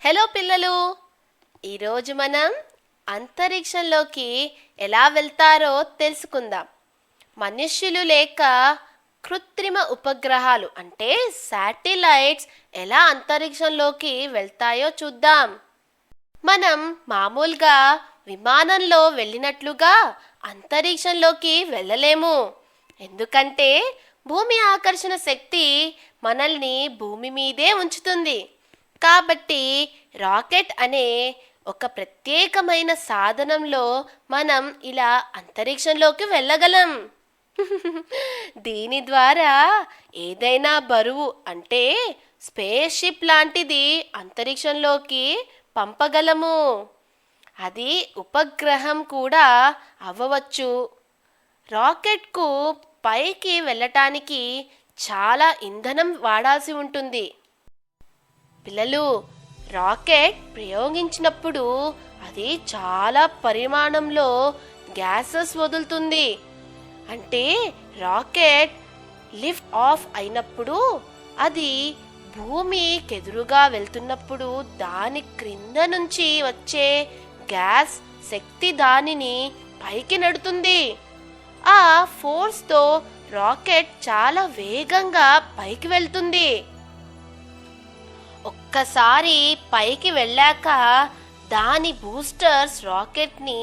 Hello పిల్లలు, ఈరోజు మనం అంతరిక్షంలోకి ఎలా వెళ్తారో తెలుసుకుందాం. మనుష్యులు లేక కృత్రిమ ఉపగ్రహాలు అంటే శాటిలైట్స్ ఎలా అంతరిక్షంలోకి వెళ్తాయో చూద్దాం. మనం మామూలుగా విమానంలో వెళ్ళినట్లుగా అంతరిక్షంలోకి వెళ్ళలేము. ఎందుకంటే భూమి ఆకర్షణ శక్తి మనల్ని భూమి మీదే ఉంచుతుంది. కాబట్టి రాకెట్ అనే ఒక ప్రత్యేకమైన సాధనంలో మనం ఇలా అంతరిక్షంలోకి వెళ్ళగలం. దీని ద్వారా ఏదైనా బరువు అంటే స్పేస్ షిప్ లాంటిది అంతరిక్షంలోకి పంపగలము. అది ఉపగ్రహం కూడా అవ్వవచ్చు. రాకెట్కు పైకి వెళ్ళటానికి చాలా ఇంధనం వాడాల్సి ఉంటుంది. పిల్లలు, రాకెట్ ప్రయోగించినప్పుడు అది చాలా పరిమాణంలో గ్యాసెస్ వదులుతుంది. అంటే రాకెట్ లిఫ్ట్ ఆఫ్ అయినప్పుడు అది భూమికెదురుగా వెళ్తున్నప్పుడు దాని క్రింద నుంచి వచ్చే గ్యాస్ శక్తి దానిని పైకి నెడుతుంది. ఆ ఫోర్స్తో రాకెట్ చాలా వేగంగా పైకి వెళ్తుంది. ఒక్కసారి పైకి వెళ్ళాక దాని బూస్టర్స్ రాకెట్ని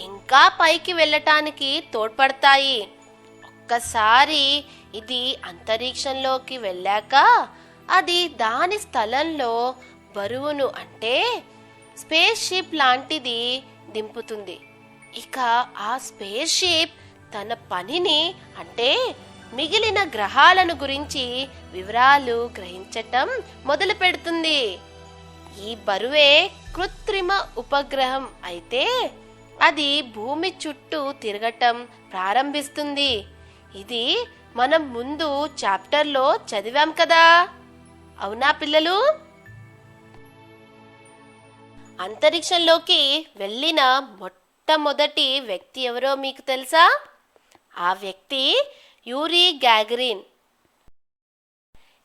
ఇంకా పైకి వెళ్ళటానికి తోడ్పడతాయి. ఒక్కసారి ఇది అంతరిక్షంలోకి వెళ్ళాక అది దాని స్థలంలో బరువును అంటే స్పేస్ షిప్ లాంటిది దింపుతుంది. ఇక ఆ స్పేస్ షిప్ తన పనిని అంటే మిగిలిన గ్రహాలను గురించి వివరాలు గ్రహించటం మొదలు పెడుతుంది. ఈ బరువే కృత్రిమ ఉపగ్రహం అయితే అది భూమి చుట్టూ తిరగటం ప్రారంభిస్తుంది. ఇది మనం ముందు చాప్టర్లో చదివాం కదా, అవునా పిల్లలు? అంతరిక్షంలోకి వెళ్ళిన మొట్టమొదటి వ్యక్తి ఎవరో మీకు తెలుసా? ఆ వ్యక్తి యూరీ గ్యాగరిన్.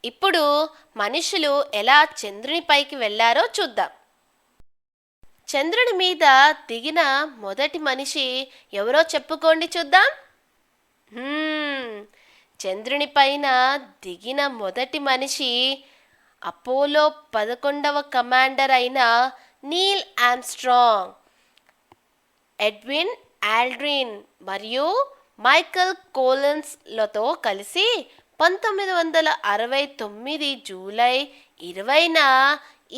ఇప్పుడు మనుషులు ఎలా చంద్రునిపైకి వెళ్లారో చూద్దాం. చంద్రుని మీద దిగిన మొదటి మనిషి ఎవరో చెప్పుకోండి చూద్దాం. చంద్రుని పైన దిగిన మొదటి మనిషి అపోలో 11వ కమాండర్ అయిన నీల్ ఆర్మ్స్ట్రాంగ్. ఎడ్విన్ ఆల్డ్రిన్ మరియు మైకల్ కోలిన్స్లతో కలిసి 1969 జూలై 20న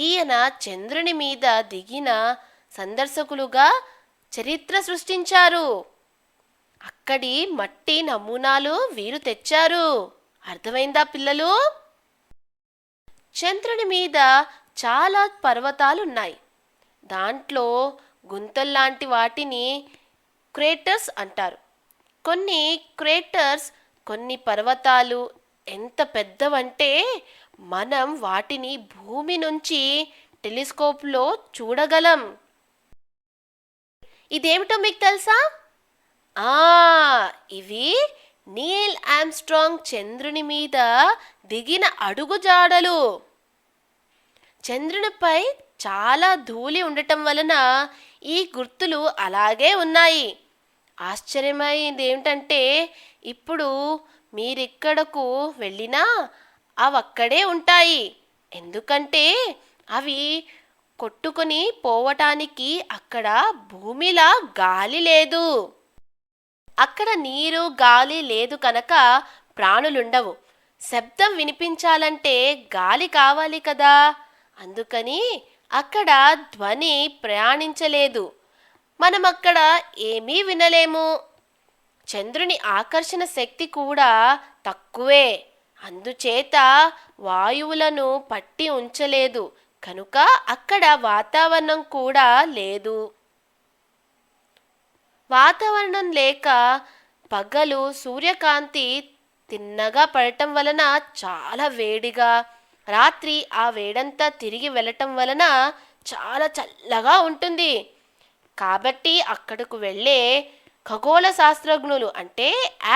ఈయన చంద్రుని మీద దిగిన సందర్శకులుగా చరిత్ర సృష్టించారు. అక్కడి మట్టి నమూనాలు వీరు తెచ్చారు. అర్థమైందా పిల్లలు? చంద్రుని మీద చాలా పర్వతాలున్నాయి. దాంట్లో గుంతల్లాంటి వాటిని క్రేటర్స్ అంటారు. కొన్ని క్రేటర్స్, కొన్ని పర్వతాలు ఎంత పెద్దవంటే మనం వాటిని భూమి నుంచి టెలిస్కోప్లో చూడగలం. ఇదేమిటో మీకు తెలుసా? ఇవి నీల్ ఆర్మ్స్ట్రాంగ్ చంద్రుని మీద దిగిన అడుగుజాడలు. చంద్రునిపై చాలా ధూళి ఉండటం వలన ఈ గుర్తులు అలాగే ఉన్నాయి. ఆశ్చర్యమైంది ఏమిటంటే ఇప్పుడు మీరెక్కడకు వెళ్ళినా అవి అక్కడే ఉంటాయి. ఎందుకంటే అవి కొట్టుకొని పోవటానికి అక్కడ భూమిలా గాలి లేదు. అక్కడ నీరు గాలి లేదు కనుక ప్రాణులుండవు. శబ్దం వినిపించాలంటే గాలి కావాలి కదా, అందుకని అక్కడ ధ్వని ప్రయాణించలేదు. మనం అక్కడ ఏమీ వినలేము. చంద్రుని ఆకర్షణ శక్తి కూడా తక్కువే. అందుచేత వాయువులను పట్టి ఉంచలేదు కనుక అక్కడ వాతావరణం కూడా లేదు. వాతావరణం లేక పగలు సూర్యకాంతి తిన్నగా పడటం వలన చాలా వేడిగా, రాత్రి ఆ వేడంతా తిరిగి వెళ్ళటం వలన చాలా చల్లగా ఉంటుంది. కాబట్టి అక్కడకు వెళ్ళే ఖగోళ శాస్త్రజ్ఞులు అంటే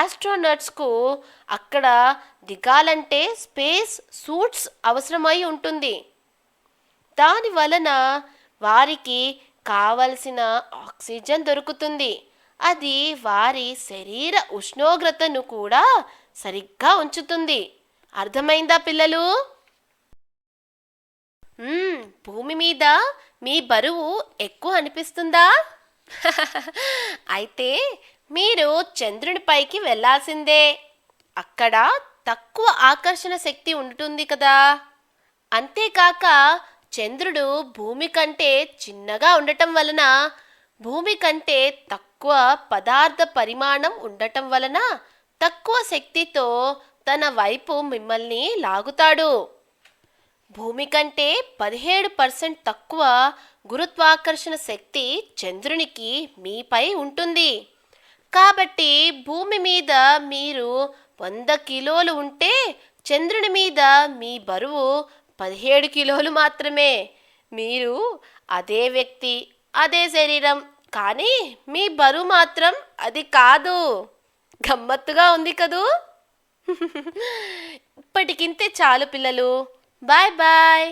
ఆస్ట్రోనట్స్కు అక్కడ దిగాలంటే స్పేస్ సూట్స్ అవసరమై ఉంటుంది. దాని వలన వారికి కావలసిన ఆక్సిజన్ దొరుకుతుంది. అది వారి శరీర ఉష్ణోగ్రతను కూడా సరిగ్గా ఉంచుతుంది. అర్థమైందా పిల్లలు? భూమి మీద మీ బరువు ఎక్కువ అనిపిస్తుందా? అయితే మీరు చంద్రునిపైకి వెళ్ళాల్సిందే. అక్కడ తక్కువ ఆకర్షణ శక్తి ఉంటుంది కదా. అంతేకాక చంద్రుడు భూమి కంటే చిన్నగా ఉండటం వలన, భూమి కంటే తక్కువ పదార్థ పరిమాణం ఉండటం వలన తక్కువ శక్తితో తన వైపు మిమ్మల్ని లాగుతాడు. భూమి కంటే 17% తక్కువ గురుత్వాకర్షణ శక్తి చంద్రునికి మీపై ఉంటుంది. కాబట్టి భూమి మీద మీరు 100 కిలోలు ఉంటే చంద్రుని మీద మీ బరువు 17 కిలోలు మాత్రమే. మీరు అదే వ్యక్తి, అదే శరీరం, కానీ మీ బరువు మాత్రం అది కాదు. గమ్మత్తుగా ఉంది కదూ? ఇప్పటికింతే చాలు పిల్లలు. Bye bye.